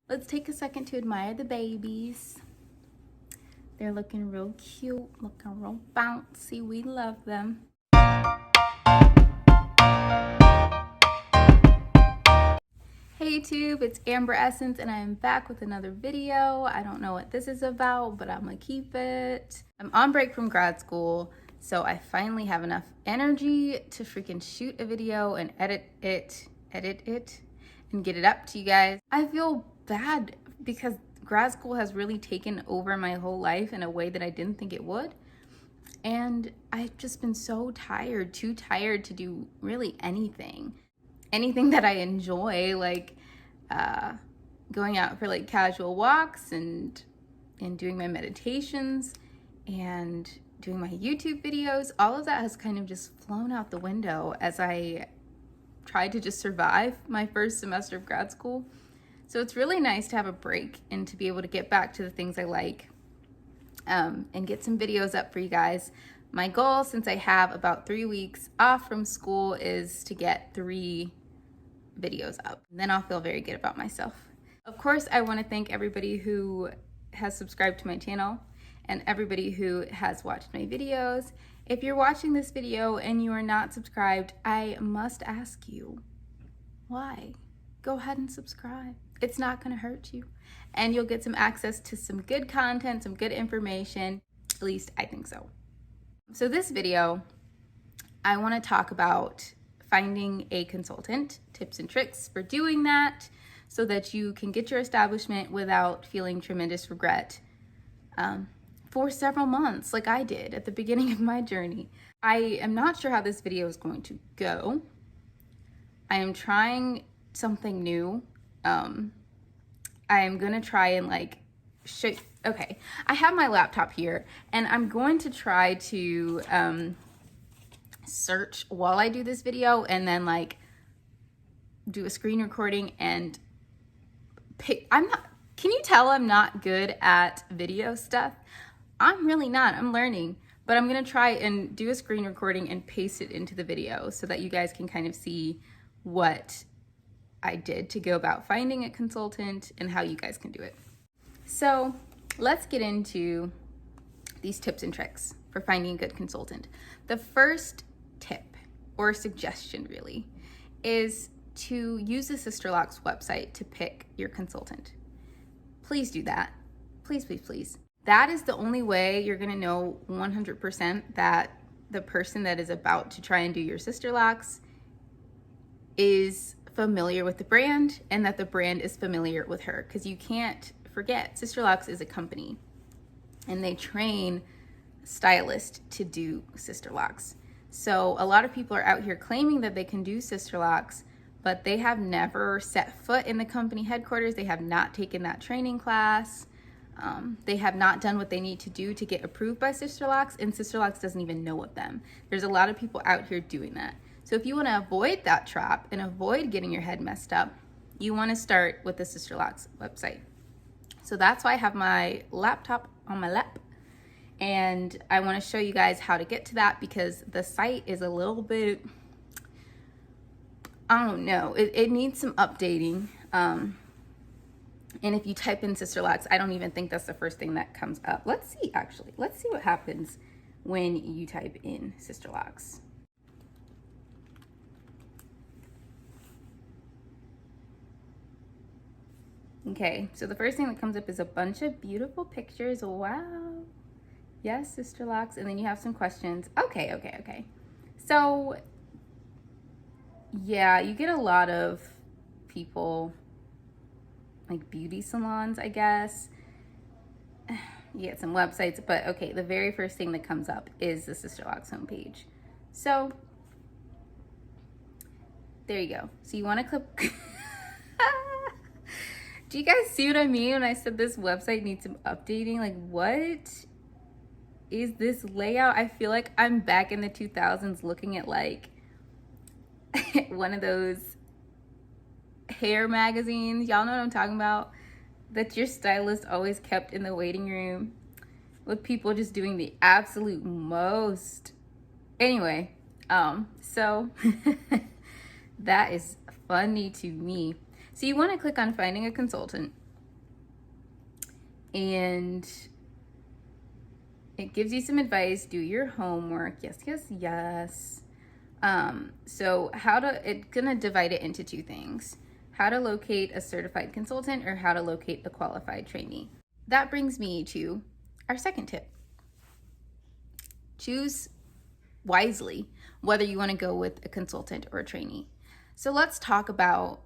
Let's take a second to admire the babies. They're looking real cute, looking real bouncy. We love them. Hey YouTube, it's Amber Essence and I am back with another video. I don't know what this is about, but I'm gonna keep it. I'm on break from grad school, so I finally have enough energy to freaking shoot a video and edit it, and get it up to you guys. I feel bad because grad school has really taken over my whole life in a way that I didn't think it would. And I've just been so tired, too tired to do really anything that I enjoy, like going out for like casual walks and doing my meditations and doing my YouTube videos. All of that has kind of just flown out the window as I tried to just survive my first semester of grad school. So it's really nice to have a break and to be able to get back to the things I like and get some videos up for you guys. My goal, since I have about 3 weeks off from school, is to get 3 videos up. And then I'll feel very good about myself. Of course, I want to thank everybody who has subscribed to my channel and everybody who has watched my videos. If you're watching this video and you are not subscribed, I must ask you, why? Go ahead and subscribe. It's not going to hurt you. And you'll get some access to some good content, some good information. At least I think so. So this video, I want to talk about finding a consultant, tips and tricks for doing that so that you can get your establishment without feeling tremendous regret for several months like I did at the beginning of my journey. I am not sure how this video is going to go. I am trying something new. I am gonna try and like show. Okay, I have my laptop here and I'm going to try to search while I do this video and then like do a screen recording and pick. Can you tell I'm not good at video stuff? I'm really not. I'm learning, but I'm gonna try and do a screen recording and paste it into the video so that you guys can kind of see what I did to go about finding a consultant and how you guys can do it. So let's get into these tips and tricks for finding a good consultant. The first tip or suggestion really is to use the Sisterlocks website to pick your consultant. Please do that. Please, please, please. That is the only way you're gonna know 100% that the person that is about to try and do your Sisterlocks is familiar with the brand and that the brand is familiar with her, because you can't forget Sisterlocks is a company and they train stylists to do Sisterlocks. So a lot of people are out here claiming that they can do Sisterlocks, but they have never set foot in the company headquarters. They have not taken that training class. They have not done what they need to do to get approved by Sisterlocks, and Sisterlocks doesn't even know of them. There's a lot of people out here doing that. So if you want to avoid that trap and avoid getting your head messed up, you want to start with the Sisterlocks website. So that's why I have my laptop on my lap, and I want to show you guys how to get to that because the site is a little bit, I don't know, it needs some updating. And if you type in Sisterlocks, I don't even think that's the first thing that comes up. Let's see, actually. Let's see what happens when you type in Sisterlocks. Okay, so the first thing that comes up is a bunch of beautiful pictures. Wow. Yes, Sisterlocks. And then you have some questions. Okay. So, yeah, you get a lot of people, like beauty salons, I guess. You get some websites, but okay, the very first thing that comes up is the Sisterlocks homepage. So, there you go. So you want to click... Do you guys see what I mean when I said this website needs some updating? Like, what is this layout? I feel like I'm back in the 2000s looking at like one of those hair magazines. Y'all know what I'm talking about? That your stylist always kept in the waiting room with people just doing the absolute most. Anyway, so that is funny to me. So you want to click on finding a consultant, and it gives you some advice. Do your homework. Yes, yes, yes. So it's gonna divide it into two things: how to locate a certified consultant or how to locate a qualified trainee. That brings me to our second tip. Choose wisely whether you want to go with a consultant or a trainee. So let's talk about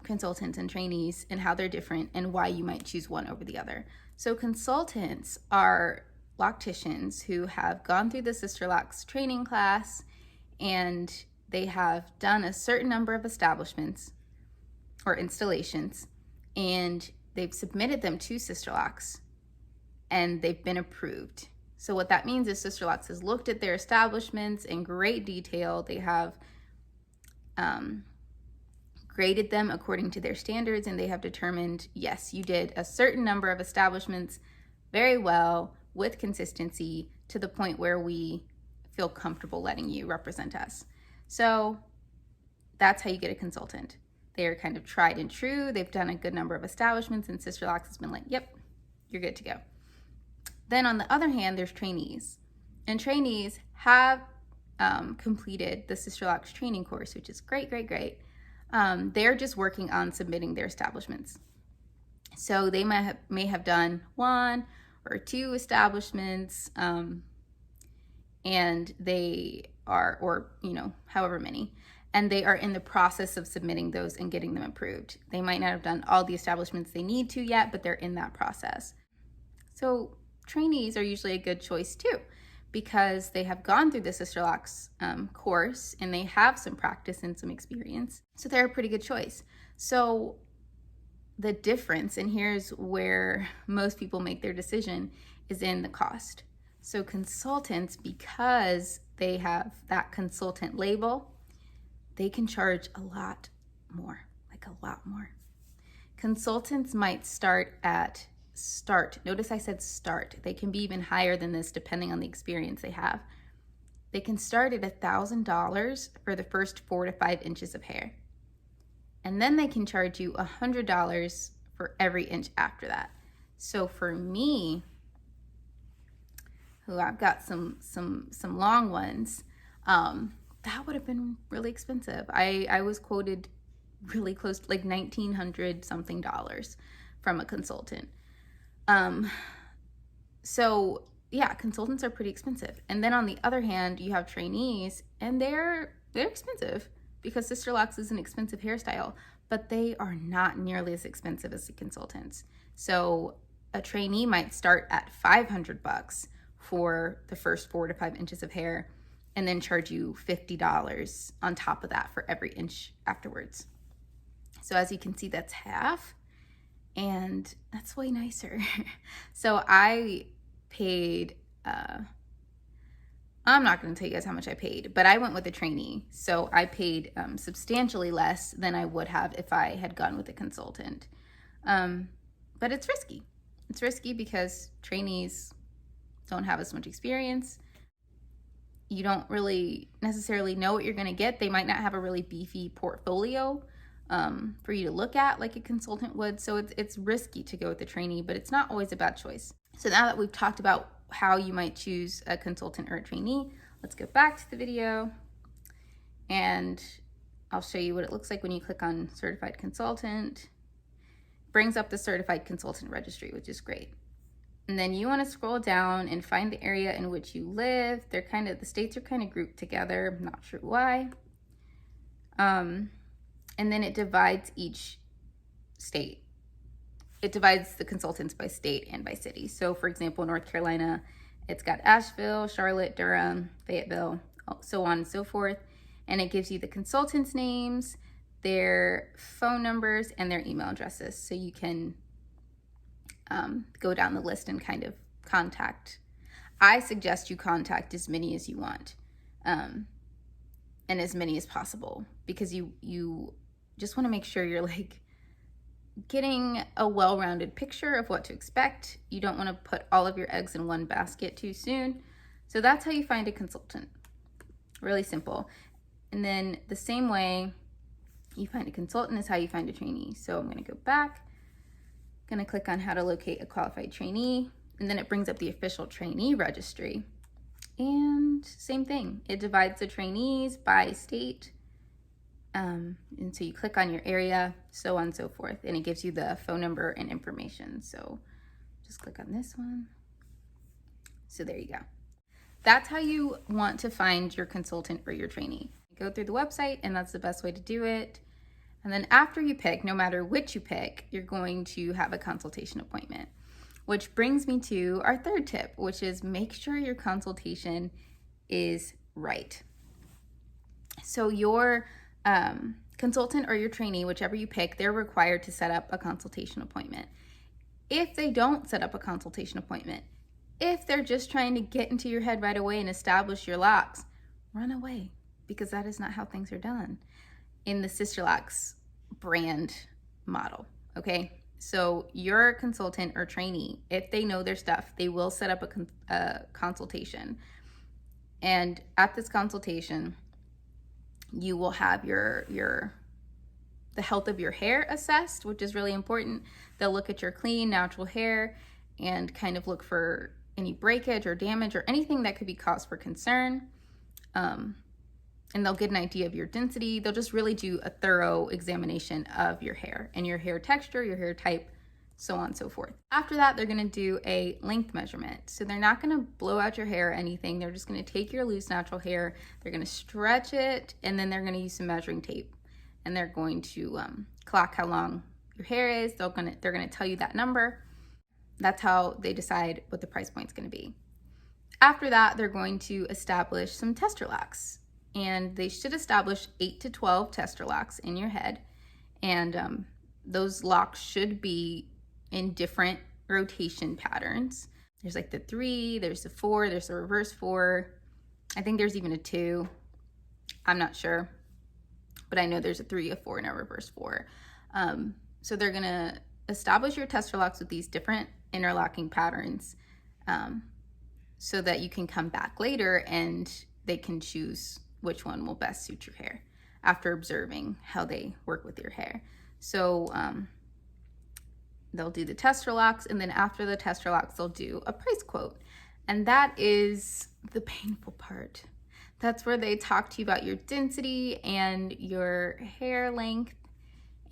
consultants and trainees and how they're different and why you might choose one over the other. So consultants are locticians who have gone through the Sisterlocks training class, and they have done a certain number of establishments or installations, and they've submitted them to Sisterlocks, and they've been approved. So what that means is Sisterlocks has looked at their establishments in great detail. They have graded them according to their standards, and they have determined, yes, you did a certain number of establishments very well with consistency to the point where we feel comfortable letting you represent us. So that's how you get a consultant. They are kind of tried and true. They've done a good number of establishments, and Sisterlocks has been like, yep, you're good to go. Then on the other hand, there's trainees. And trainees have completed the Sisterlocks training course, which is great, great, great. They're just working on submitting their establishments. So they may have done 1 or 2 establishments, and they are, or however many, and they are in the process of submitting those and getting them approved. They might not have done all the establishments they need to yet, but they're in that process. So trainees are usually a good choice too, because they have gone through the Sisterlocks course and they have some practice and some experience. So they're a pretty good choice. So the difference, and here's where most people make their decision, is in the cost. So consultants, because they have that consultant label, they can charge a lot more, like a lot more. Consultants might notice I said start. They can be even higher than this depending on the experience they have. They can start at $1,000 for the first 4 to 5 inches of hair. And then they can charge you $100 for every inch after that. So for me, who I've got some long ones, that would have been really expensive. I was quoted really close to like $1,900 something from a consultant. So yeah, consultants are pretty expensive. And then on the other hand, you have trainees, and they're expensive because Sisterlocks is an expensive hairstyle, but they are not nearly as expensive as the consultants. So a trainee might start at $500 for the first 4 to 5 inches of hair, and then charge you $50 on top of that for every inch afterwards. So as you can see, that's half. And that's way nicer. So I paid, I'm not going to tell you guys how much I paid, but I went with a trainee. So I paid substantially less than I would have if I had gone with a consultant. But it's risky. It's risky because trainees don't have as much experience. You don't really necessarily know what you're going to get. They might not have a really beefy portfolio for you to look at like a consultant would. So it's risky to go with a trainee, but it's not always a bad choice. So now that we've talked about how you might choose a consultant or a trainee, let's go back to the video and I'll show you what it looks like when you click on certified consultant. It brings up the certified consultant registry, which is great. And then you want to scroll down and find the area in which you live. The states are kind of grouped together. I'm not sure why. And then it divides each state. It divides the consultants by state and by city. So for example, North Carolina, it's got Asheville, Charlotte, Durham, Fayetteville, so on and so forth. And it gives you the consultants' names, their phone numbers, and their email addresses. So you can go down the list and kind of contact. I suggest you contact as many as you want, and as many as possible, because you just want to make sure you're like getting a well-rounded picture of what to expect. You don't want to put all of your eggs in one basket too soon. So that's how you find a consultant. Really simple. And then the same way you find a consultant is how you find a trainee. So I'm going to go back. Gonna click on how to locate a qualified trainee, and then it brings up the official trainee registry. And same thing, it divides the trainees by state. And so you click on your area, so on and so forth, and it gives you the phone number and information. So just click on this one. So there you go. That's how you want to find your consultant or your trainee. Go through the website, and that's the best way to do it. And then after you pick, no matter which you pick, you're going to have a consultation appointment. Which brings me to our third tip, which is make sure your consultation is right. So your consultant or your trainee, whichever you pick, they're required to set up a consultation appointment. If they don't set up a consultation appointment, if they're just trying to get into your head right away and establish your locks, run away, because that is not how things are done in the Sisterlocks brand model, okay? So your consultant or trainee, if they know their stuff, they will set up a consultation. And at this consultation, you will have the health of your hair assessed, which is really important. They'll look at your clean, natural hair and kind of look for any breakage or damage or anything that could be cause for concern. And they'll get an idea of your density. They'll just really do a thorough examination of your hair and your hair texture, your hair type, so on and so forth. After that, they're gonna do a length measurement. So they're not gonna blow out your hair or anything. They're just gonna take your loose natural hair, they're gonna stretch it, and then they're gonna use some measuring tape. And they're going to clock how long your hair is. They're gonna tell you that number. That's how they decide what the price point's gonna be. After that, they're going to establish some tester locks. And they should establish 8 to 12 tester locks in your head. And those locks should be in different rotation patterns. There's like the 3, there's the 4, there's the reverse 4. I think there's even a 2. I'm not sure, but I know there's a 3, a 4, and a reverse 4. So they're gonna establish your tester locks with these different interlocking patterns so that you can come back later and they can choose which one will best suit your hair after observing how they work with your hair. So they'll do the tester locks, and then after the tester locks, they'll do a price quote. And that is the painful part. That's where they talk to you about your density and your hair length,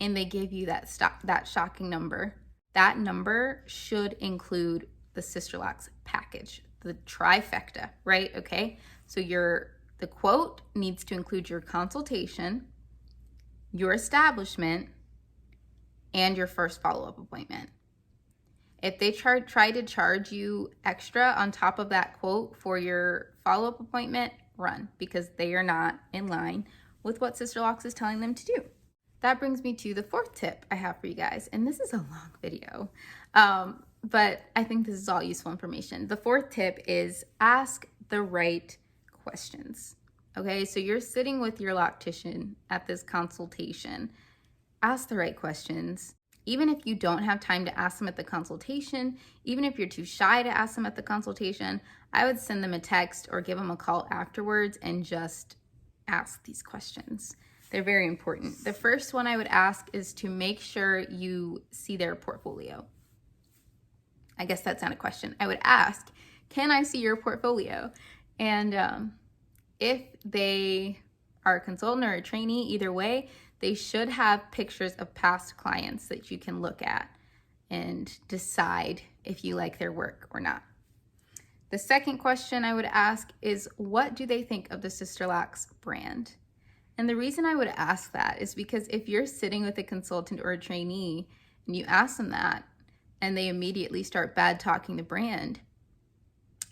and they give you that shocking number. That number should include the Sisterlocks package, the trifecta, right? Okay, so the quote needs to include your consultation, your establishment, and your first follow-up appointment. If they try to charge you extra on top of that quote for your follow-up appointment, run, because they are not in line with what Sisterlocks is telling them to do. That brings me to the fourth tip I have for you guys, and this is a long video, but I think this is all useful information. The fourth tip is ask the right questions. Okay, so you're sitting with your loctician at this consultation. Ask the right questions. Even if you don't have time to ask them at the consultation, even if you're too shy to ask them at the consultation, I would send them a text or give them a call afterwards and just ask these questions. They're very important. The first one I would ask is to make sure you see their portfolio. I guess that's not a question. I would ask, can I see your portfolio? And if they are a consultant or a trainee, either way, they should have pictures of past clients that you can look at and decide if you like their work or not. The second question I would ask is, what do they think of the Sisterlocks brand? And the reason I would ask that is because if you're sitting with a consultant or a trainee and you ask them that and they immediately start bad talking the brand,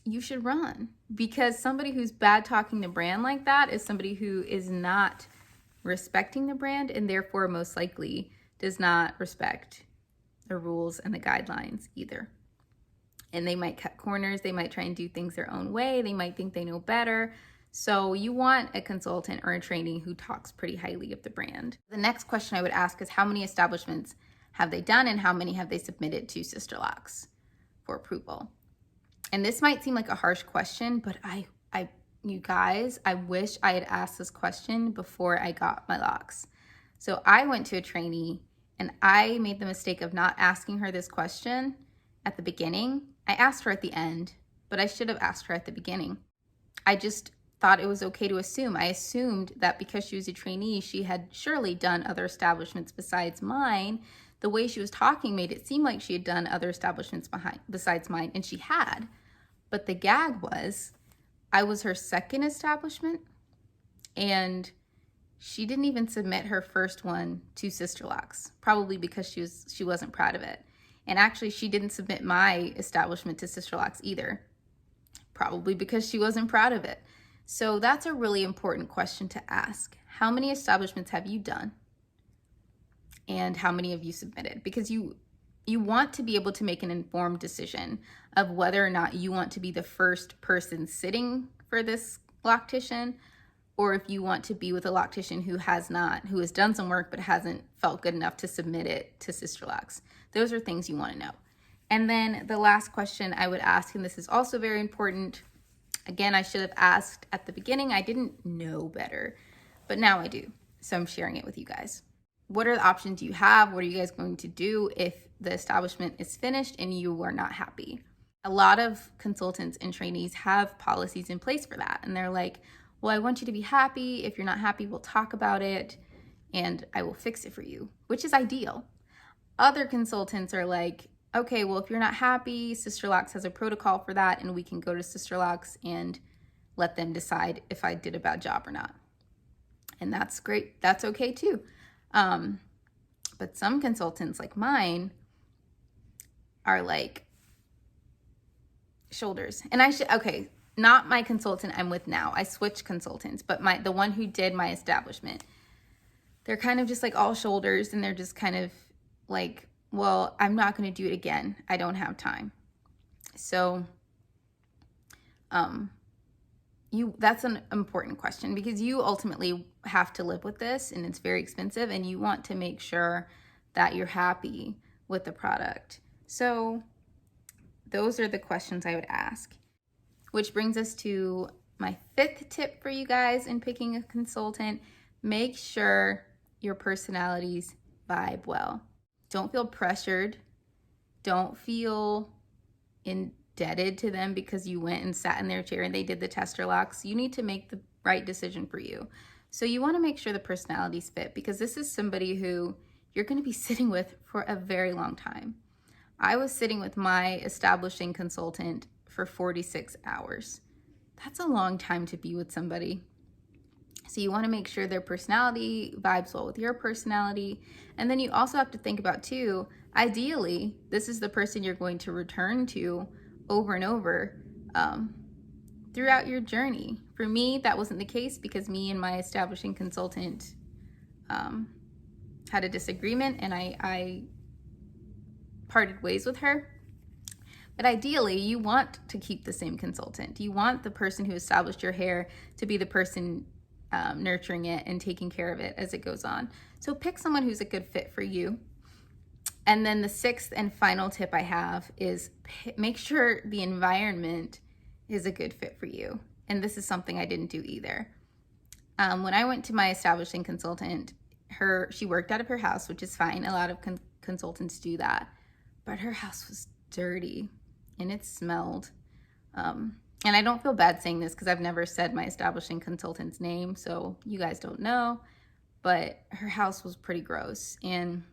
you should run, because somebody who's bad talking the brand like that is somebody who is not respecting the brand and therefore most likely does not respect the rules and the guidelines either. And they might cut corners, they might try and do things their own way, they might think they know better. So you want a consultant or a trainee who talks pretty highly of the brand. The next question I would ask is, how many establishments have they done and how many have they submitted to Sisterlocks for approval? And this might seem like a harsh question, but you guys, I wish I had asked this question before I got my locks. So I went to a trainee And I made the mistake of not asking her this question at the beginning. I asked her at the end, but I should have asked her at the beginning. I just thought it was okay to assume. I assumed that because she was a trainee, she had surely done other establishments besides mine. The way she was talking made it seem like she had done other establishments besides mine, and she had. But the gag was, I was her second establishment, and she didn't even submit her first one to Sisterlocks, probably because she wasn't proud of it. And actually, she didn't submit my establishment to Sisterlocks either, probably because she wasn't proud of it. So that's a really important question to ask. How many establishments have you done? And how many have you submitted? Because you want to be able to make an informed decision of whether or not you want to be the first person sitting for this loctician, or if you want to be with a loctician who has done some work but hasn't felt good enough to submit it to Sisterlocks. Those are things you want to know. And then the last question I would ask, and this is also very important, again, I should have asked at the beginning. I didn't know better, but now I do. So I'm sharing it with you guys. What are the options you have? What are you guys going to do if the establishment is finished and you are not happy? A lot of consultants and trainees have policies in place for that. And they're like, well, I want you to be happy. If you're not happy, we'll talk about it and I will fix it for you, which is ideal. Other consultants are like, okay, well, if you're not happy, Sisterlocks has a protocol for that, and we can go to Sisterlocks and let them decide if I did a bad job or not. And that's great. That's okay too. But some consultants like mine are like shoulders. And okay, not my consultant I'm with now. I switched consultants, but the one who did my establishment, they're kind of just like all shoulders, and they're just kind of like, well, I'm not going to do it again. I don't have time. So, that's an important question, because you ultimately have to live with this, and it's very expensive, and you want to make sure that you're happy with the product. So those are the questions I would ask, which brings us to my 5th tip for you guys in picking a consultant. Make sure your personalities vibe well. Don't feel pressured. Don't feel indebted to them because you went and sat in their chair and they did the tester locks. You need to make the right decision for you. So you want to make sure the personalities fit, because this is somebody who you're going to be sitting with for a very long time. I was sitting with my establishing consultant for 46 hours. That's a long time to be with somebody. So you want to make sure their personality vibes well with your personality. And then you also have to think about too, ideally, this is the person you're going to return to over and over throughout your journey. For me, that wasn't the case, because me and my establishing consultant had a disagreement, and I parted ways with her. But ideally, you want to keep the same consultant. You want the person who established your hair to be the person nurturing it and taking care of it as it goes on. So pick someone who's a good fit for you. And then the 6th and final tip I have is make sure the environment is a good fit for you. And this is something I didn't do either. When I went to my establishing consultant, she worked out of her house, which is fine. A lot of consultants do that. But her house was dirty and it smelled. And I don't feel bad saying this because I've never said my establishing consultant's name, so you guys don't know, but her house was pretty gross. And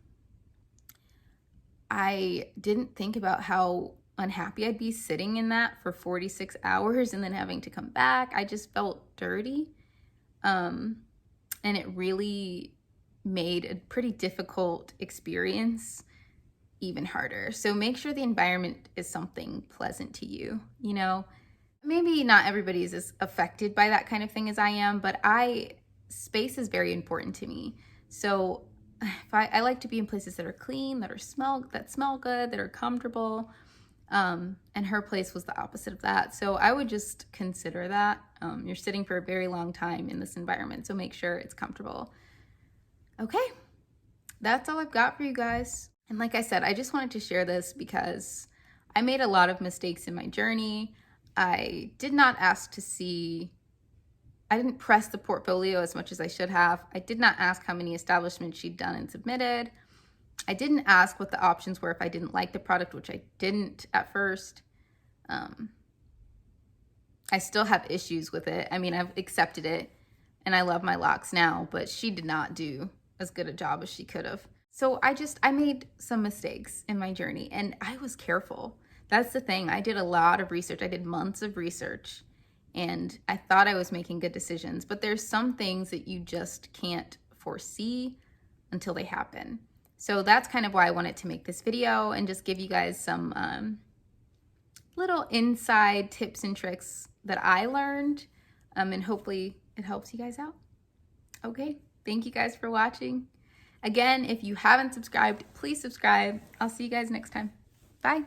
I didn't think about how unhappy I'd be sitting in that for 46 hours and then having to come back. I just felt dirty. And it really made a pretty difficult experience even harder. So make sure the environment is something pleasant to you, you know? Maybe not everybody is as affected by that kind of thing as I am, but space is very important to me. So I like to be in places that are clean, that smell good, that are comfortable. And her place was the opposite of that. So I would just consider that. You're sitting for a very long time in this environment, so make sure it's comfortable. Okay, that's all I've got for you guys. And like I said, I just wanted to share this because I made a lot of mistakes in my journey. I did not ask I didn't press the portfolio as much as I should have. I did not ask how many establishments she'd done and submitted. I didn't ask what the options were if I didn't like the product, which I didn't at first. I still have issues with it. I mean, I've accepted it and I love my locks now, but she did not do as good a job as she could have. So I made some mistakes in my journey and I was careful. That's the thing. I did a lot of research. I did months of research and I thought I was making good decisions, but there's some things that you just can't foresee until they happen. So that's kind of why I wanted to make this video and just give you guys some little inside tips and tricks that I learned, and hopefully it helps you guys out. Okay, thank you guys for watching. Again, if you haven't subscribed, please subscribe. I'll see you guys next time. Bye.